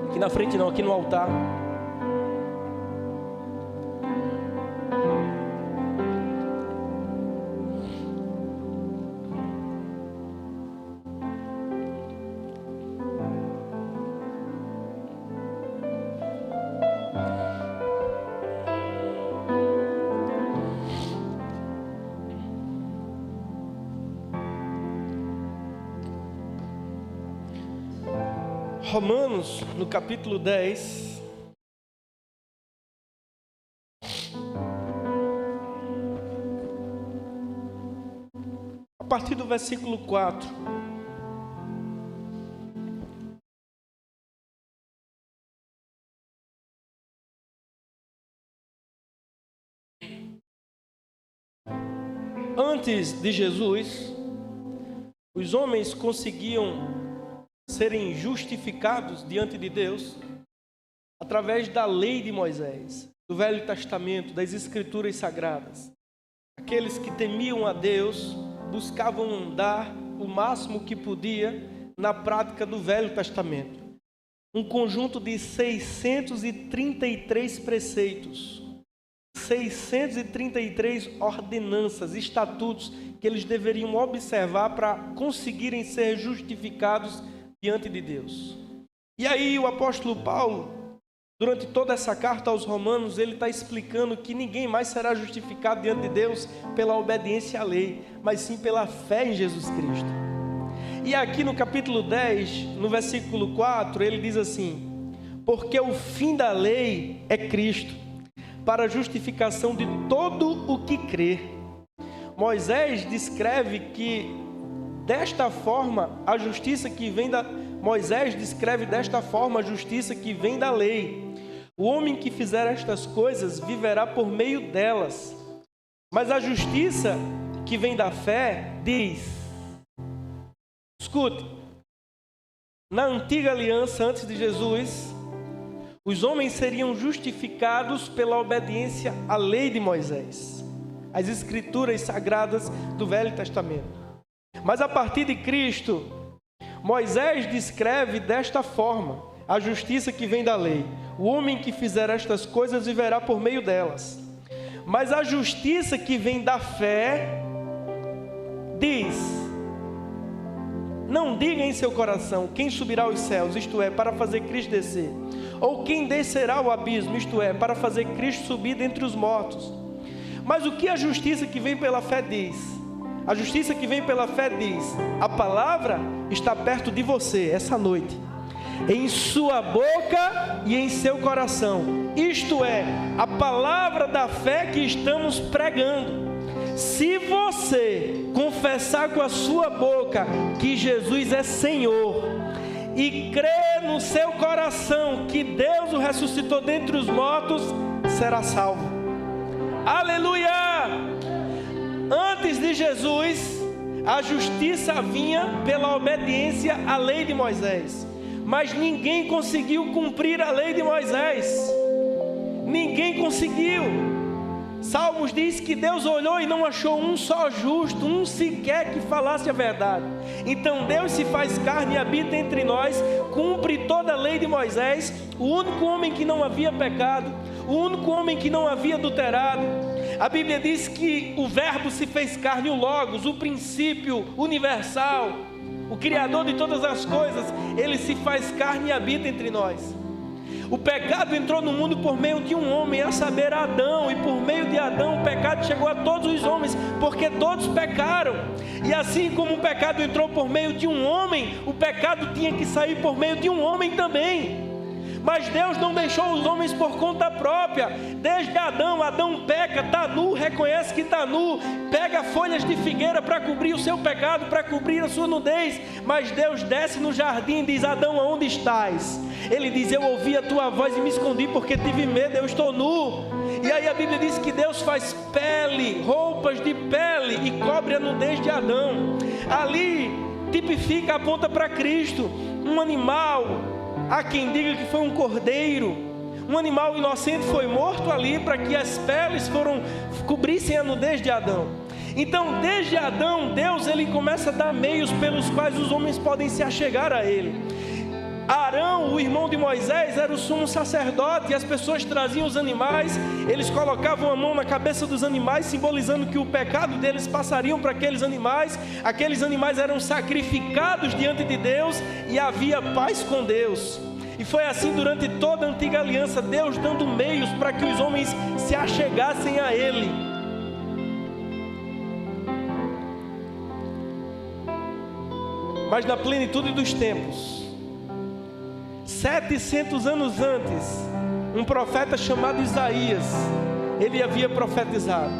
Aqui na frente não, aqui no altar. Romanos, no capítulo 10, a partir do versículo 4. Antes de Jesus, os homens conseguiam serem justificados diante de Deus através da lei de Moisés, do Velho Testamento, das Escrituras Sagradas. Aqueles que temiam a Deus buscavam andar o máximo que podia na prática do Velho Testamento. Um conjunto de 633 preceitos, 633 ordenanças, estatutos que eles deveriam observar para conseguirem ser justificados diante de Deus. E aí o apóstolo Paulo, durante toda essa carta aos Romanos, ele está explicando que ninguém mais será justificado diante de Deus pela obediência à lei, mas sim pela fé em Jesus Cristo. E aqui no capítulo 10, no versículo 4, ele diz assim: porque o fim da lei é Cristo, para a justificação de todo o que crê. Moisés descreve que desta forma, a justiça que vem da... Moisés descreve desta forma a justiça que vem da lei. O homem que fizer estas coisas viverá por meio delas. Mas a justiça que vem da fé diz: Escute, na antiga aliança, antes de Jesus, os homens seriam justificados pela obediência à lei de Moisés, as escrituras sagradas do Velho Testamento. Mas a partir de Cristo, Moisés descreve desta forma a justiça que vem da lei. O homem que fizer estas coisas viverá por meio delas. Mas a justiça que vem da fé diz: não diga em seu coração quem subirá aos céus, isto é, para fazer Cristo descer, ou quem descerá ao abismo, isto é, para fazer Cristo subir dentre os mortos. Mas o que a justiça que vem pela fé diz? A justiça que vem pela fé diz: a palavra está perto de você essa noite, em sua boca e em seu coração. Isto é, a palavra da fé que estamos pregando. Se você confessar com a sua boca que Jesus é Senhor e crer no seu coração que Deus o ressuscitou dentre os mortos, será salvo. Aleluia! Antes de Jesus, a justiça vinha pela obediência à lei de Moisés, mas ninguém conseguiu cumprir a lei de Moisés. Ninguém conseguiu. Salmos diz que Deus olhou e não achou um só justo, um sequer que falasse a verdade. Então Deus se faz carne e habita entre nós, cumpre toda a lei de Moisés, o único homem que não havia pecado, o único homem que não havia adulterado. A Bíblia diz que o verbo se fez carne, o Logos, o princípio universal, o Criador de todas as coisas, ele se faz carne e habita entre nós. O pecado entrou no mundo por meio de um homem, a saber, Adão, e por meio de Adão o pecado chegou a todos os homens, porque todos pecaram. E assim como o pecado entrou por meio de um homem, o pecado tinha que sair por meio de um homem também. Mas Deus não deixou os homens por conta própria. Desde Adão, Adão peca, está nu, reconhece que está nu, pega folhas de figueira para cobrir o seu pecado, para cobrir a sua nudez. Mas Deus desce no jardim e diz: Adão, aonde estás? Ele diz: eu ouvi a tua voz e me escondi porque tive medo, eu estou nu. E aí a Bíblia diz que Deus faz pele, roupas de pele, e cobre a nudez de Adão. Ali tipifica, aponta para Cristo, um animal. Há quem diga que foi um cordeiro, um animal inocente foi morto ali para que as peles cobrissem a nudez de Adão. Então, desde Adão, Deus ele começa a dar meios pelos quais os homens podem se achegar a Ele. Arão, o irmão de Moisés, era o sumo sacerdote, e as pessoas traziam os animais, eles colocavam a mão na cabeça dos animais, simbolizando que o pecado deles passariam para aqueles animais eram sacrificados diante de Deus, e havia paz com Deus. E foi assim durante toda a antiga aliança, Deus dando meios para que os homens se achegassem a Ele. Mas na plenitude dos tempos, 700 anos antes, um profeta chamado Isaías, ele havia profetizado.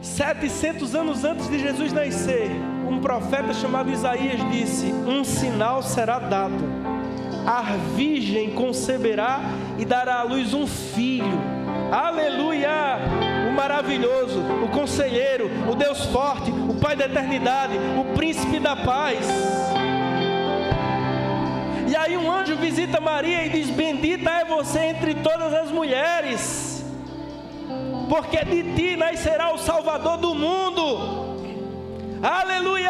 700 anos antes de Jesus nascer, um profeta chamado Isaías disse: um sinal será dado, a virgem conceberá e dará à luz um filho. Aleluia! O maravilhoso, o conselheiro, o Deus forte, o Pai da eternidade, o príncipe da paz. E aí um anjo visita Maria e diz: bendita é você entre todas as mulheres, porque de ti nascerá o Salvador do mundo. Aleluia!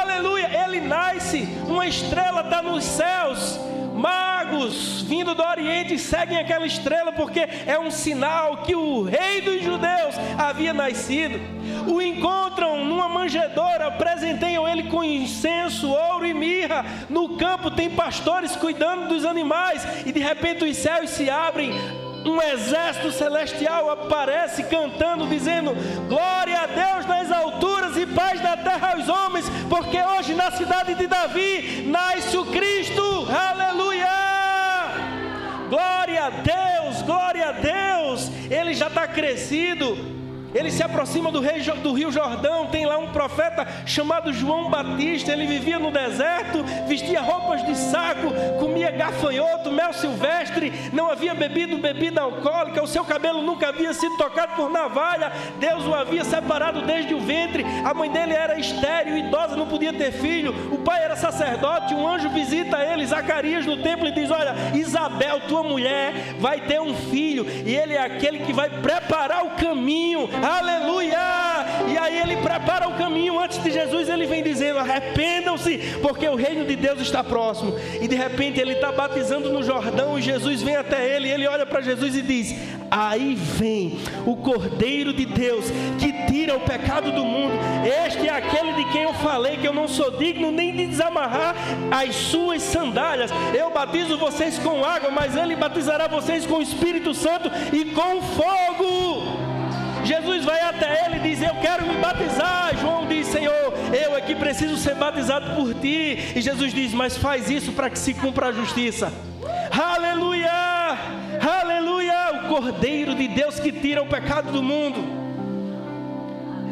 Aleluia! Ele nasce, uma estrela está nos céus, magos vindo do Oriente seguem aquela estrela, porque é um sinal que o rei dos judeus havia nascido. O encontram numa manjedoura, apresenteiam ele com incenso, ouro e mirra. No campo tem pastores cuidando dos animais, e de repente os céus se abrem, um exército celestial aparece cantando, dizendo: glória a Deus nas alturas e paz na terra aos homens, porque hoje na cidade de Davi nasce o Cristo. Aleluia! Glória a Deus, glória a Deus. Ele já está crescido, Ele se aproxima do Rio Jordão. Tem lá um profeta chamado João Batista. Ele vivia no deserto, vestia roupas de saco, comia gafanhoto, mel silvestre, não havia bebido bebida alcoólica, o seu cabelo nunca havia sido tocado por navalha, Deus o havia separado desde o ventre, a mãe dele era estéril, idosa, não podia ter filho, o pai era sacerdote. Um anjo visita ele, Zacarias, no templo, e diz: olha, Isabel, tua mulher, vai ter um filho, e ele é aquele que vai preparar o caminho. Aleluia! E aí ele prepara o caminho. Antes de Jesus, ele vem dizendo: arrependam-se, porque o reino de Deus está próximo. E de repente ele está batizando no Jordão, e Jesus vem até ele, e ele olha para Jesus e diz: aí vem o Cordeiro de Deus, que tira o pecado do mundo. Este é aquele de quem eu falei, que eu não sou digno nem de desamarrar as suas sandálias. Eu batizo vocês com água, mas ele batizará vocês com o Espírito Santo e com fogo. Jesus vai até ele e diz: eu quero me batizar. João diz: Senhor, eu aqui preciso ser batizado por ti. E Jesus diz: mas faz isso para que se cumpra a justiça. Aleluia, aleluia, o Cordeiro de Deus que tira o pecado do mundo.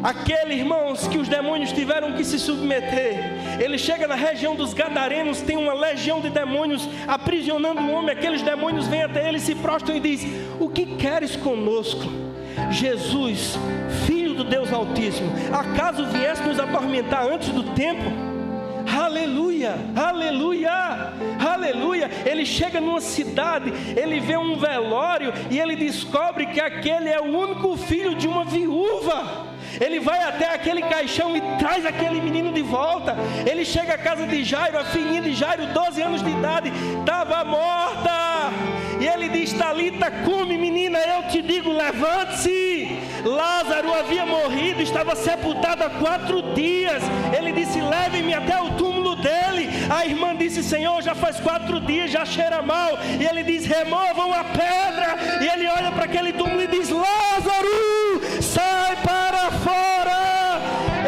Aquele, irmãos, que os demônios tiveram que se submeter. Ele chega na região dos Gadarenos, tem uma legião de demônios aprisionando o homem. Aqueles demônios vêm até ele, se prostram e diz: o que queres conosco, Jesus, Filho do Deus Altíssimo? Acaso vieste nos atormentar antes do tempo? Aleluia, aleluia, aleluia. Ele chega numa cidade, ele vê um velório e ele descobre que aquele é o único filho de uma viúva. Ele vai até aquele caixão e traz aquele menino de volta. Ele chega à casa de Jairo, a filhinha de Jairo, 12 anos de idade, estava morta. E ele diz: Talita cumi, menina, eu te digo, levante-se. Lázaro havia morrido, estava sepultado há 4 dias. Ele disse: leve-me até o túmulo dele. A irmã disse: Senhor, já faz 4 dias, já cheira mal. E ele diz: removam a pedra. E ele olha para aquele túmulo e diz: Lázaro, sai para fora.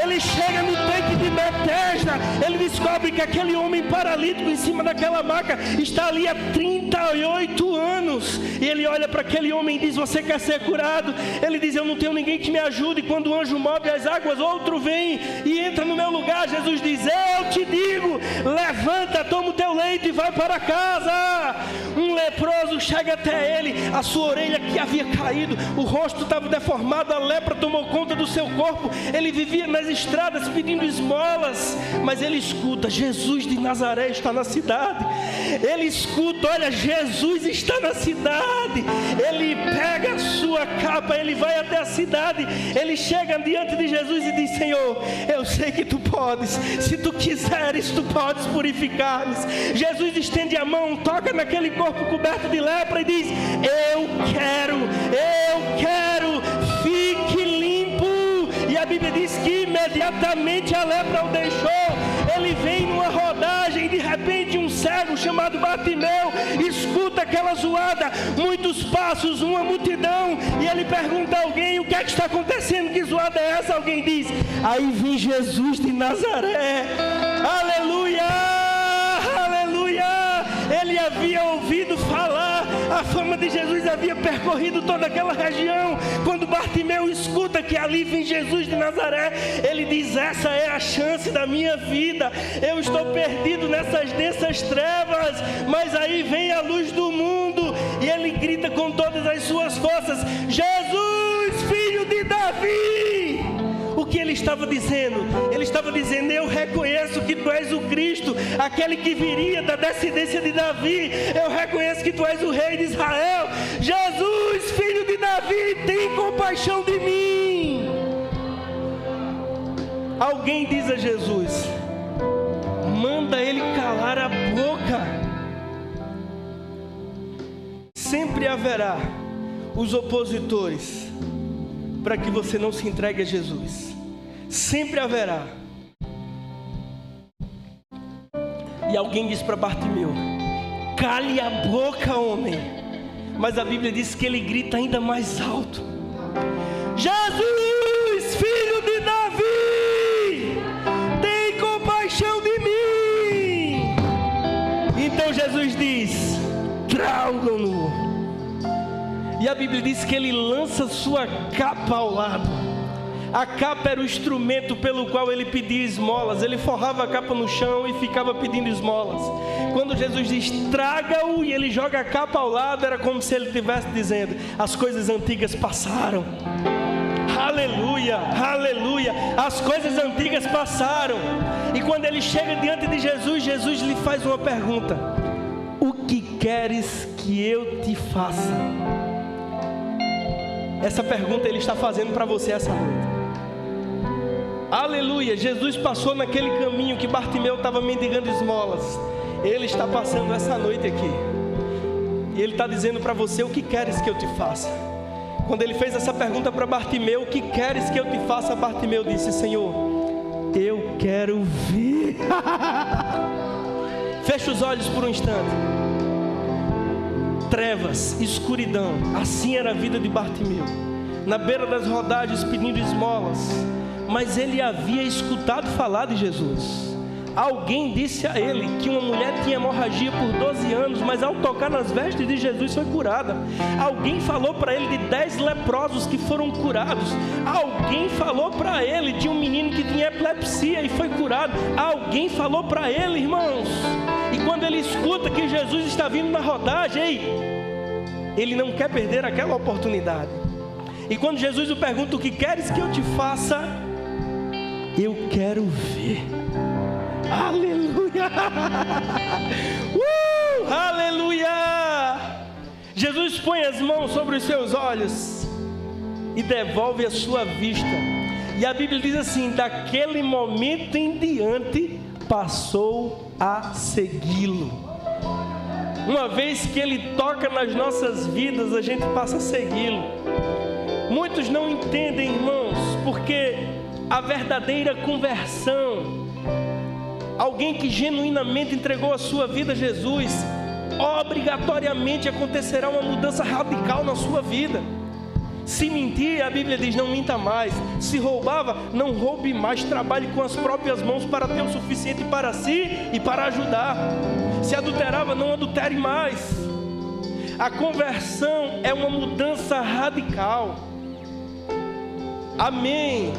Ele chega no tanque de Betesda. Ele descobre que aquele homem paralítico em cima daquela maca está ali há 38 anos. E ele olha para aquele homem e diz: você quer ser curado? Ele diz: eu não tenho ninguém que me ajude. Quando o anjo move as águas, outro vem e entra no meu lugar. Jesus diz: eu te digo, levanta, toma o teu leito e vai para casa. Um leproso chega até ele, a sua orelha que havia caído, o rosto estava deformado, a lepra tomou conta do seu corpo. Ele vivia nas estradas pedindo esmolas, mas ele escuta: Jesus de Nazaré está na cidade. Ele escuta: olha, Jesus está na cidade. Ele pega a sua capa, ele vai até a cidade, ele chega diante de Jesus e diz: Senhor, eu sei que tu podes, se tu quiseres, tu podes purificar-nos. Jesus estende a mão, toca naquele corpo coberto de lepra e diz: eu quero, fique limpo. E a Bíblia diz que imediatamente a lepra o deixou. Ele vem numa rodagem, de repente um cego chamado Bartimeu escuta aquela zoada, muitos passos, uma multidão, e ele pergunta a alguém: o que é que está acontecendo? Que zoada é essa? Alguém diz: aí vem Jesus de Nazaré. Aleluia, aleluia. Ele havia ouvido falar, a fama de Jesus havia percorrido toda aquela região. Quando Bartimeu escuta que ali vem Jesus de Nazaré, ele diz: essa é a chance da minha vida. Eu estou perdido nessas densas trevas, mas aí vem a luz do mundo. E ele grita com todas as suas forças: Jesus, filho de Davi. O que ele estava dizendo? Ele estava dizendo: eu reconheço que tu és o Cristo, aquele que viria da descendência de Davi. Eu reconheço que tu és o rei de Israel. Jesus, filho de Davi, tem compaixão de mim. Alguém diz a Jesus: manda ele calar a boca. Sempre haverá os opositores para que você não se entregue a Jesus. Sempre haverá. E alguém diz para Bartimeu: cale a boca, homem. Mas a Bíblia diz que ele grita ainda mais alto: Jesus, filho de Davi, tem compaixão de mim. Então Jesus diz: tragam-no. E a Bíblia diz que ele lança sua capa ao lado. A capa era o instrumento pelo qual ele pedia esmolas. Ele forrava a capa no chão e ficava pedindo esmolas. Quando Jesus diz, traga-o, e ele joga a capa ao lado, era como se ele estivesse dizendo, as coisas antigas passaram. Aleluia, aleluia, as coisas antigas passaram. E quando ele chega diante de Jesus, Jesus lhe faz uma pergunta: o que queres que eu te faça? Essa pergunta ele está fazendo para você essa noite. Aleluia, Jesus passou naquele caminho que Bartimeu estava mendigando esmolas. Ele está passando essa noite aqui. E ele está dizendo para você, o que queres que eu te faça? Quando ele fez essa pergunta para Bartimeu, o que queres que eu te faça? Bartimeu disse, Senhor, eu quero ver. Fecha os olhos por um instante. Trevas, escuridão, assim era a vida de Bartimeu, na beira das rodagens pedindo esmolas. Mas ele havia escutado falar de Jesus. Alguém disse a ele que uma mulher tinha hemorragia por 12 anos, mas ao tocar nas vestes de Jesus foi curada. Alguém falou para ele de 10 leprosos que foram curados. Alguém falou para ele de um menino que tinha epilepsia e foi curado. Alguém falou para ele, irmãos. E quando ele escuta que Jesus está vindo na rodagem, ele não quer perder aquela oportunidade. E quando Jesus o pergunta, o que queres que eu te faça? Eu quero ver. Aleluia! Aleluia! Jesus põe as mãos sobre os seus olhos e devolve a sua vista. E a Bíblia diz assim, daquele momento em diante passou a segui-lo. Uma vez que ele toca nas nossas vidas, a gente passa a segui-lo. Muitos não entendem, irmãos, porque a verdadeira conversão, alguém que genuinamente entregou a sua vida a Jesus, obrigatoriamente acontecerá uma mudança radical na sua vida. Se mentir, a Bíblia diz, não minta mais. Se roubava, não roube mais. Trabalhe com as próprias mãos para ter o suficiente para si e para ajudar. Se adulterava, não adultere mais. A conversão é uma mudança radical. Amém.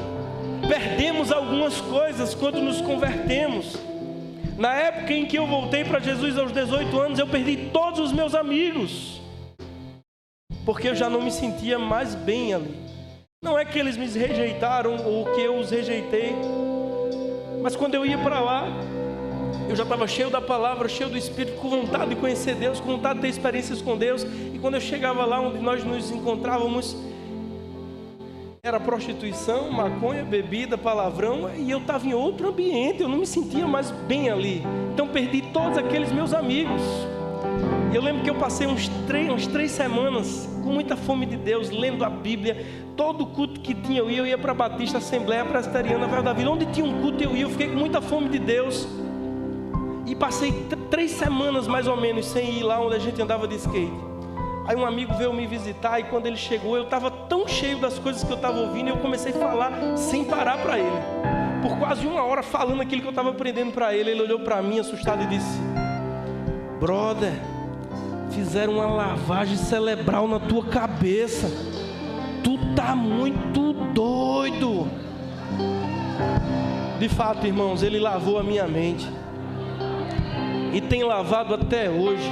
Perdemos algumas coisas quando nos convertemos. Na época em que eu voltei para Jesus aos 18 anos, eu perdi todos os meus amigos, porque eu já não me sentia mais bem ali. Não é que eles me rejeitaram ou que eu os rejeitei, mas quando eu ia para lá, eu já estava cheio da palavra, cheio do Espírito, com vontade de conhecer Deus, com vontade de ter experiências com Deus. E quando eu chegava lá onde nós nos encontrávamos, era prostituição, maconha, bebida, palavrão, e eu estava em outro ambiente, eu não me sentia mais bem ali. Então perdi todos aqueles meus amigos. E eu lembro que eu passei uns 3 semanas com muita fome de Deus, lendo a Bíblia. Todo culto que tinha eu ia para a Batista, Assembleia Presbiteriana, Velho da Vila. Onde tinha um culto eu ia, eu fiquei com muita fome de Deus. E passei 3 semanas mais ou menos sem ir lá onde a gente andava de skate. Aí um amigo veio me visitar e quando ele chegou eu estava tão cheio das coisas que eu estava ouvindo, e eu comecei a falar sem parar para ele. Por quase 1 hora falando aquilo que eu estava aprendendo para ele. Ele olhou para mim assustado e disse, brother, fizeram uma lavagem cerebral na tua cabeça. Tu tá muito doido. De fato, irmãos, ele lavou a minha mente. E tem lavado até hoje.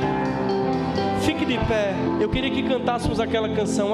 Fique de pé. Eu queria que cantássemos aquela canção.